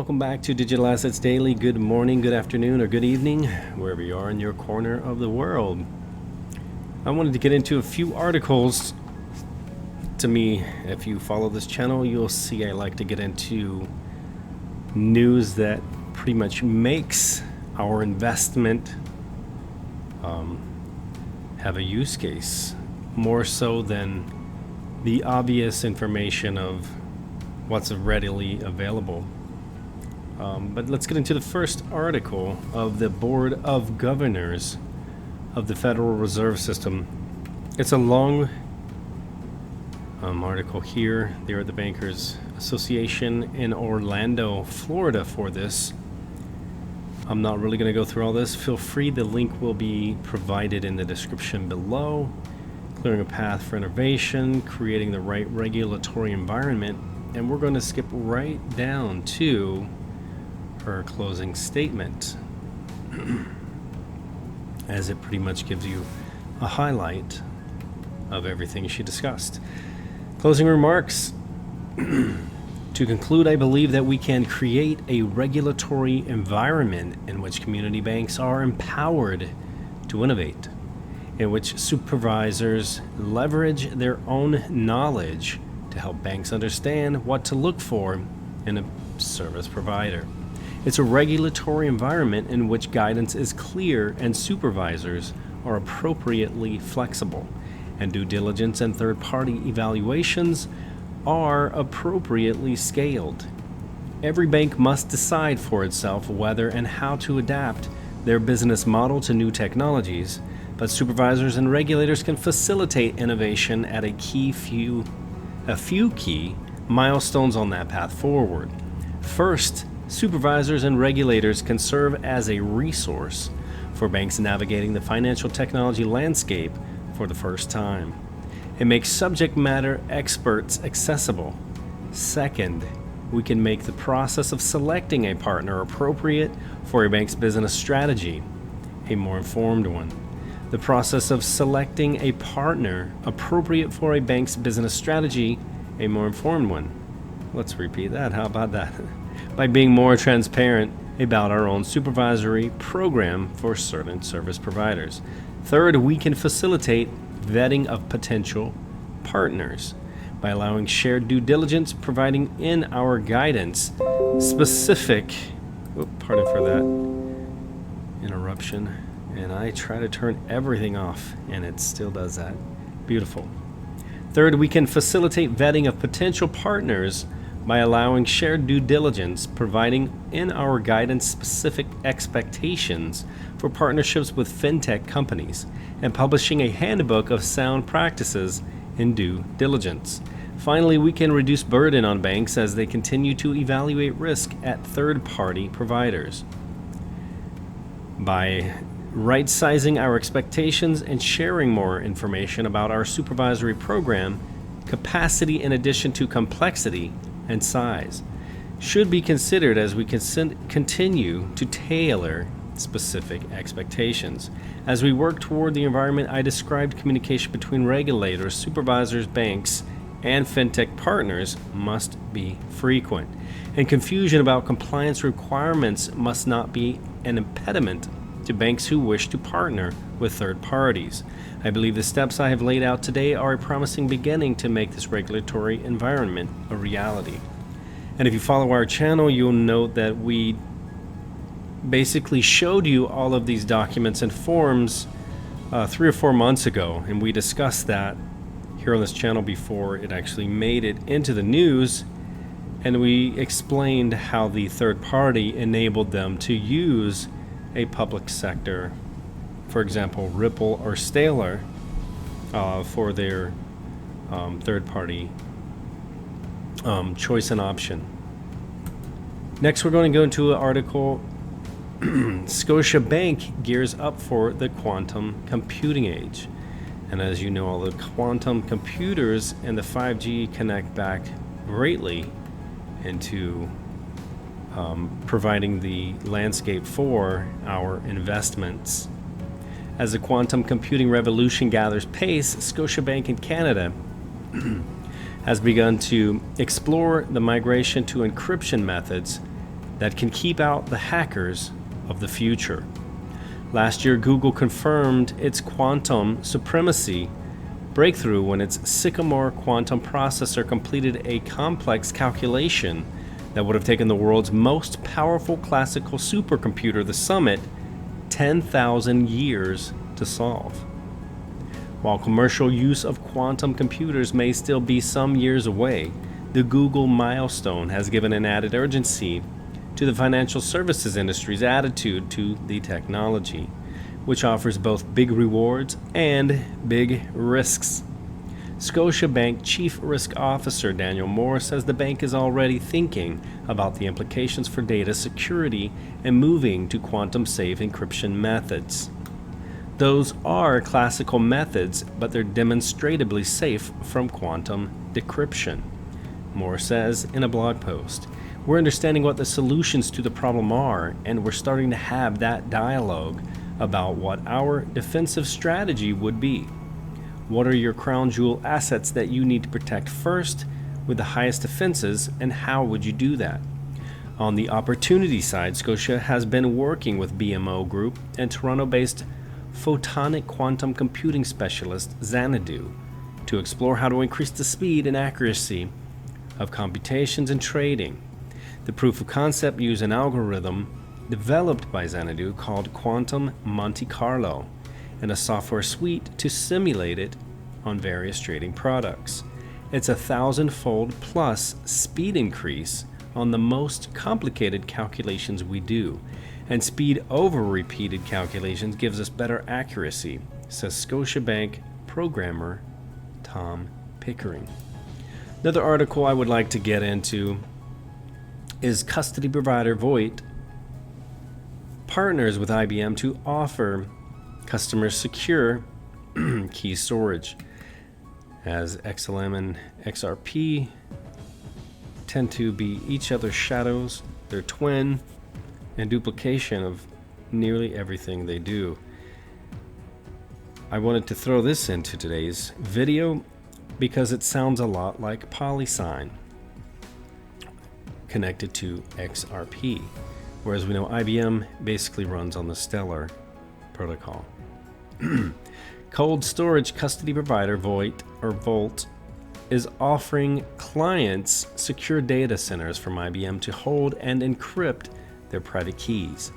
welcome back to Digital Assets Daily. Good morning, good afternoon, or good evening, wherever you are in your corner of the world. I wanted to get into a few articles. To me, if you follow this channel, you'll see I like to get into news that pretty much makes our investment have a use case, more so than the obvious information of what's readily available. But let's get into the first article of the Board of Governors of the Federal Reserve System. It's a long article here. They're at the Bankers Association in Orlando, Florida for this. I'm not really going to go through all this. Feel free, the link will be provided in the description below. Clearing a path for innovation, creating the right regulatory environment, and we're going to skip right down to her closing statement, as it pretty much gives you a highlight of everything she discussed. Closing remarks. To conclude, I believe that we can create a regulatory environment in which community banks are empowered to innovate, in which supervisors leverage their own knowledge to help banks understand what to look for in a service provider. It's a regulatory environment in which guidance is clear and supervisors are appropriately flexible, and due diligence and third-party evaluations are appropriately scaled. Every bank must decide for itself whether and how to adapt their business model to new technologies, but supervisors and regulators can facilitate innovation at a few key milestones on that path forward. First, supervisors and regulators can serve as a resource for banks navigating the financial technology landscape for the first time. It makes subject matter experts accessible. Second, we can make the process of selecting a partner appropriate for a bank's business strategy a more informed one. The process of selecting a partner appropriate for a bank's business strategy a more informed one. Let's repeat that. How about that? By being more transparent about our own supervisory program for certain service providers. Third, we can facilitate vetting of potential partners by allowing shared due diligence, providing in our guidance specific, pardon for that interruption, and I try to turn everything off and it still does that. Beautiful. Third, we can facilitate vetting of potential partners by allowing shared due diligence, providing in our guidance specific expectations for partnerships with fintech companies, and publishing a handbook of sound practices in due diligence. Finally, we can reduce burden on banks as they continue to evaluate risk at third-party providers. By right-sizing our expectations and sharing more information about our supervisory program, capacity in addition to complexity and size should be considered as we continue to tailor specific expectations. As we work toward the environment I described, communication between regulators, supervisors, banks, and fintech partners must be frequent, and confusion about compliance requirements must not be an impediment to banks who wish to partner with third parties. I believe the steps I have laid out today are a promising beginning to make this regulatory environment a reality. And if you follow our channel, you'll note that we basically showed you all of these documents and forms 3 or 4 months ago, and we discussed that here on this channel before it actually made it into the news, and we explained how the third party enabled them to use a public sector, for example Ripple or Stellar, for their third party choice and option. Next, we're going to go into an article. Scotiabank gears up for the quantum computing age. And as you know, all the quantum computers and the 5G connect back greatly into providing the landscape for our investments. As the quantum computing revolution gathers pace, Scotiabank in Canada has begun to explore the migration to encryption methods that can keep out the hackers of the future. Last year, Google confirmed its quantum supremacy breakthrough when its Sycamore quantum processor completed a complex calculation that would have taken the world's most powerful classical supercomputer, the Summit, 10,000 years to solve. While commercial use of quantum computers may still be some years away, the Google milestone has given an added urgency to the financial services industry's attitude to the technology, which offers both big rewards and big risks. Scotiabank Chief Risk Officer Daniel Moore says the bank is already thinking about the implications for data security and moving to quantum-safe encryption methods. Those are classical methods, but they're demonstrably safe from quantum decryption, Moore says in a blog post. We're understanding what the solutions to the problem are, and we're starting to have that dialogue about what our defensive strategy would be. What are your crown jewel assets that you need to protect first with the highest defenses, and how would you do that? On the opportunity side, Scotia has been working with BMO Group and Toronto-based photonic quantum computing specialist Xanadu to explore how to increase the speed and accuracy of computations and trading. The proof of concept used an algorithm developed by Xanadu called Quantum Monte Carlo and a software suite to simulate it on various trading products. It's a 1,000-fold plus speed increase on the most complicated calculations we do, and speed over repeated calculations gives us better accuracy, says Scotiabank programmer Tom Pickering. Another article I would like to get into is custody provider Vo1t partners with IBM to offer customers secure key storage, as XLM and XRP tend to be each other's shadows, their twin, and duplication of nearly everything they do. I wanted to throw this into today's video because it sounds a lot like PolySign connected to XRP, whereas we know IBM basically runs on the Stellar protocol. Cold storage custody provider Vo1t is offering clients secure data centers from IBM to hold and encrypt their private keys.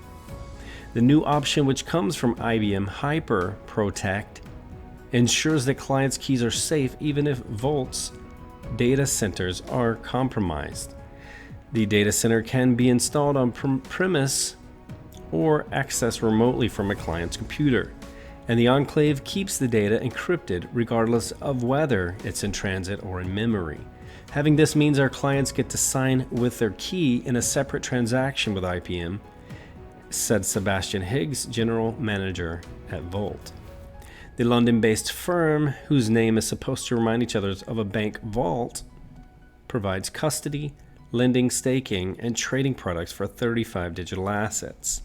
The new option, which comes from IBM Hyper Protect, ensures that clients' keys are safe even if Vo1t's data centers are compromised. The data center can be installed on premise or accessed remotely from a client's computer, and the enclave keeps the data encrypted regardless of whether it's in transit or in memory. Having this means our clients get to sign with their key in a separate transaction with IBM, said Sebastian Higgs, general manager at Vo1t. The London-based firm, whose name is supposed to remind each other of a bank vault, provides custody, lending, staking, and trading products for 35 digital assets.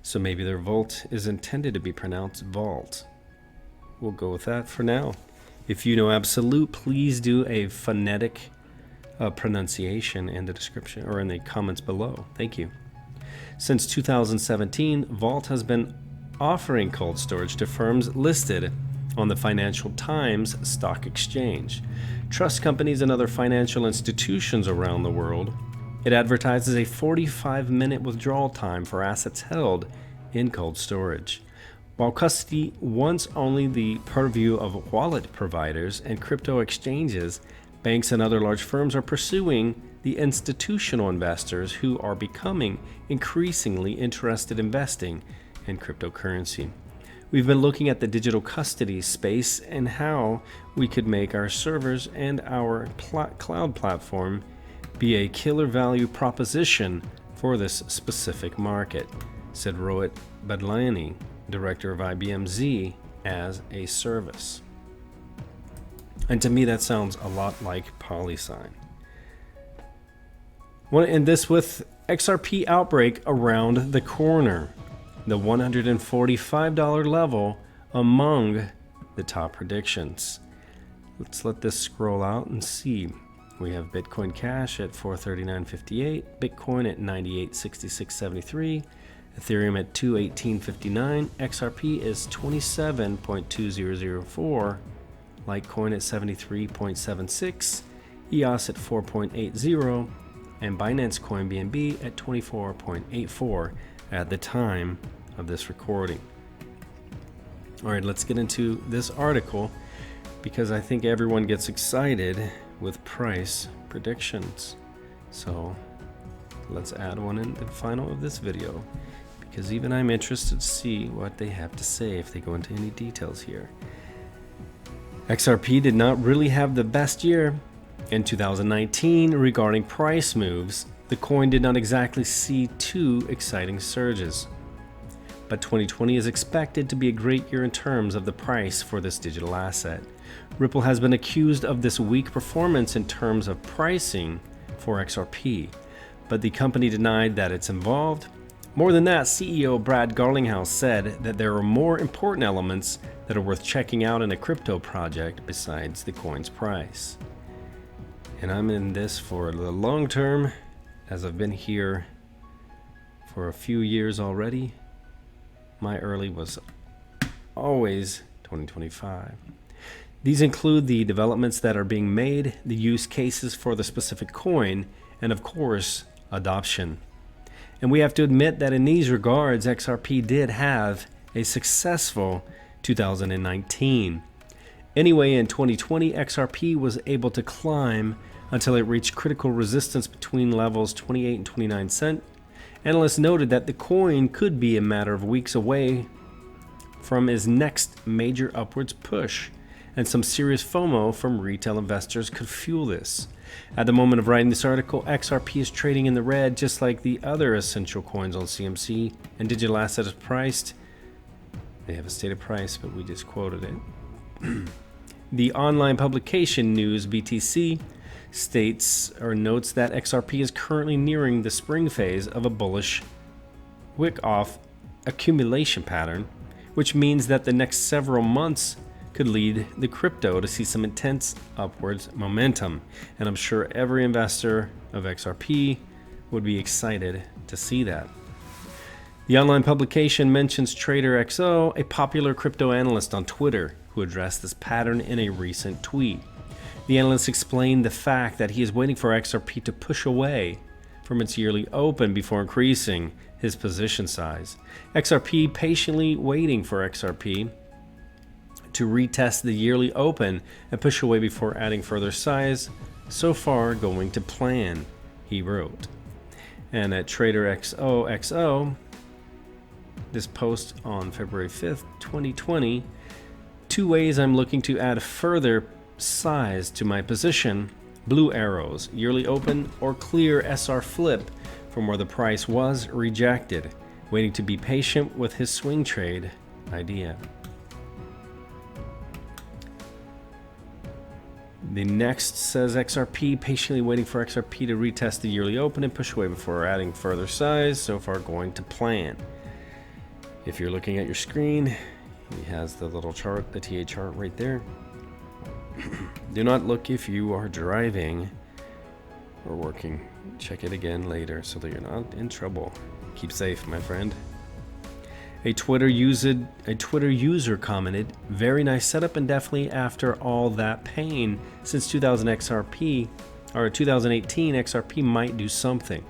So maybe their Vo1t is intended to be pronounced Vault. We'll go with that for now. If you know absolute, please do a phonetic pronunciation in the description or in the comments below. Thank you. Since 2017, Vo1t has been offering cold storage to firms listed on the Financial Times stock exchange, trust companies, and other financial institutions around the world. It advertises a 45-minute withdrawal time for assets held in cold storage. While custody once only the purview of wallet providers and crypto exchanges, banks and other large firms are pursuing the institutional investors who are becoming increasingly interested investing in cryptocurrency. We've been looking at the digital custody space and how we could make our servers and our cloud platform be a killer value proposition for this specific market, said Rohit Badlani, director of IBM Z as a service. And to me, that sounds a lot like PolySign. Want to end this with XRP Outbreak around the corner, the $145 level among the top predictions. Let's let this scroll out and see. We have Bitcoin Cash at 439.58, Bitcoin at 98.6673, Ethereum at 218.59, XRP is 27.2004, Litecoin at 73.76, EOS at 4.80, and Binance Coin BNB at 24.84 at the time of this recording. All right, let's get into this article because I think everyone gets excited with price predictions. So let's add one in the final of this video because even I'm interested to see what they have to say if they go into any details here. XRP did not really have the best year in 2019 regarding price moves. The coin did not exactly see too exciting surges. But 2020 is expected to be a great year in terms of the price for this digital asset. Ripple has been accused of this weak performance in terms of pricing for XRP, but the company denied that it's involved. More than that, CEO Brad Garlinghouse said that there are more important elements that are worth checking out in a crypto project besides the coin's price. And I'm in this for the long term, as I've been here for a few years already. My early was always 2025. These include the developments that are being made, the use cases for the specific coin, and of course, adoption. And we have to admit that in these regards, XRP did have a successful 2019. Anyway, in 2020, XRP was able to climb until it reached critical resistance between levels 28 and 29 cents. Analysts noted that the coin could be a matter of weeks away from its next major upwards push, and some serious FOMO from retail investors could fuel this. At the moment of writing this article, XRP is trading in the red just like the other essential coins on CMC, and digital assets priced. They have a stated price, but we just quoted it. The online publication News BTC states or notes that XRP is currently nearing the spring phase of a bullish wick-off accumulation pattern, which means that the next several months could lead the crypto to see some intense upwards momentum. And I'm sure every investor of XRP would be excited to see that. The online publication mentions Trader XO, a popular crypto analyst on Twitter, who addressed this pattern in a recent tweet. The analyst explained the fact that he is waiting for XRP to push away from its yearly open before increasing his position size. XRP patiently waiting for XRP to retest the yearly open and push away before adding further size. So far going to plan, he wrote. And at Trader XO, this post on February 5th, 2020, 2 ways I'm looking to add further size to my position: blue arrows, yearly open, or clear SR flip from where the price was rejected, waiting to be patient with his swing trade idea. The next says XRP patiently waiting for XRP to retest the yearly open and push away before adding further size. So far going to plan. If you're looking at your screen, he has the little chart, the TA chart right there. Do not look if you are driving or working. Check it again later so that you're not in trouble. Keep safe, my friend. A Twitter user commented, "Very nice setup, and definitely after all that pain since 2018 XRP might do something.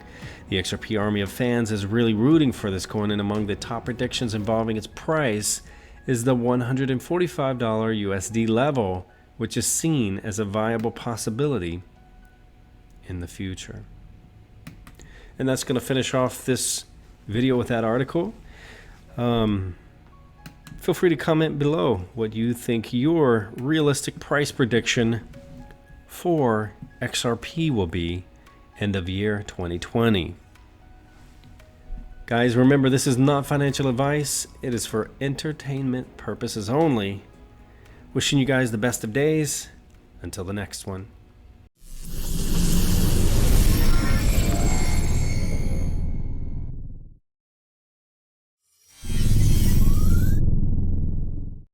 The XRP army of fans is really rooting for this coin, and among the top predictions involving its price is the $145 USD level, which is seen as a viable possibility in the future." And that's going to finish off this video with that article. Feel free to comment below what you think your realistic price prediction for XRP will be end of year 2020. Guys, remember, this is not financial advice. It is for entertainment purposes only. Wishing you guys the best of days. Until the next one.